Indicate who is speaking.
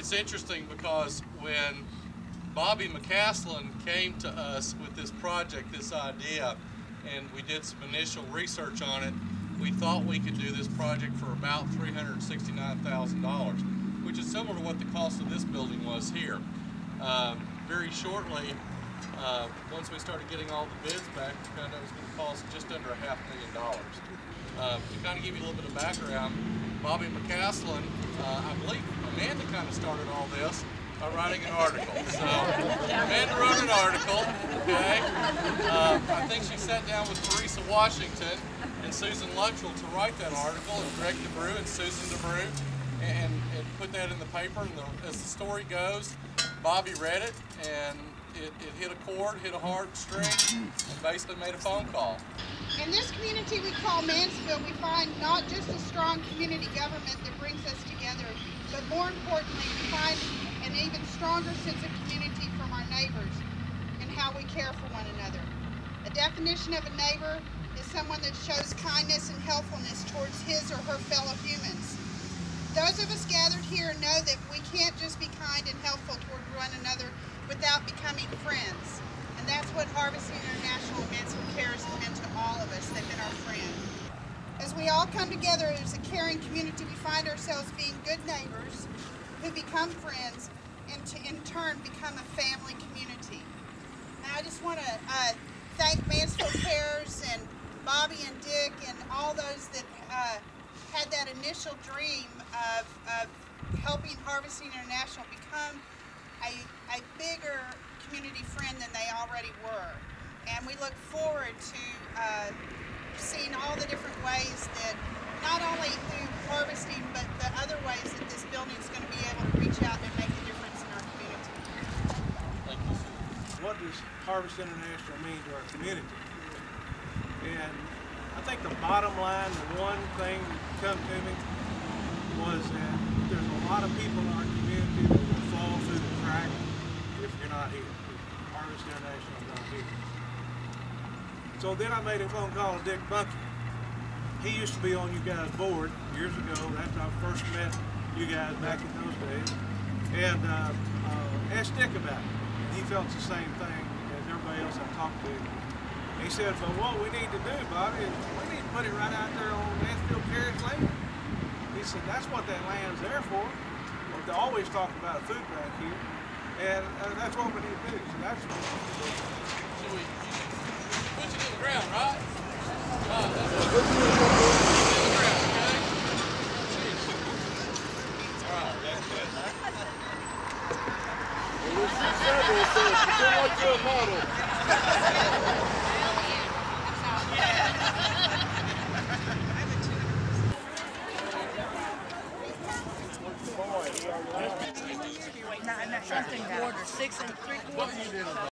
Speaker 1: It's interesting because when Bobby McCaslin came to us with this project, this idea, and we did some initial research on it, we thought we could do this project for about $369,000, which is similar to what the cost of this building was here. Very shortly, once we started getting all the bids back, we found out it was going to cost just under $500,000. To kind of give you a little bit of background, Bobby McCaslin, I believe Amanda kind of started all this by writing an article. So Amanda wrote an article, okay? I think she sat down with Teresa Washington and Susan Luttrell to write that article, and Greg DeBrew and Susan DeBrew, and put that in the paper. And as the story goes, Bobby read it, and it hit a chord, hit a heartstring, and basically made a phone call.
Speaker 2: In this community we call Mansfield, we find not just a strong community government that brings us together, but more importantly, we find an even stronger sense of community from our neighbors and how we care for one another. A definition of a neighbor is someone that shows kindness and helpfulness towards his or her fellow humans. Those of us gathered here know that we can't just be kind and helpful toward one another without becoming friends. And that's what Harvesting International and Mansfield Cares have meant to all of us. They've been our friend. As we all come together as a caring community, we find ourselves being good neighbors who become friends and to in turn become a family community. And I just want to thank Mansfield Cares and Bobby and Dick and all those that had that initial dream of helping Harvesting International become a bigger community friend than they already were. And we look forward to seeing all the different ways that, not only through harvesting, but the other ways that this building is going to be able to reach out and make a difference in our community.
Speaker 1: Thank you.
Speaker 3: What does Harvest International mean to our community? And I think the bottom line, the one thing that come to me was that there's a lot of people in our community that will fall through the crack if you're not here. If Harvest International is not here. So then I made a phone call to Dick Bunky. He used to be on you guys' board years ago, after I first met you guys back in those days, and asked Dick about it. And he felt the same thing as everybody else I talked to. He said, "But what we need to do, Bobby, is we need to put it right out there on Mansfield Cares land." He said, "That's what that land's there for. Well, they always talk about a food bank here, and that's what we need to do." So that's what
Speaker 1: So we put you to the ground, right? That's what put you to the ground, okay? All right, that's good.
Speaker 4: Well, she said it, so she feel like you're a model.
Speaker 5: Something quarter, 6 3/4.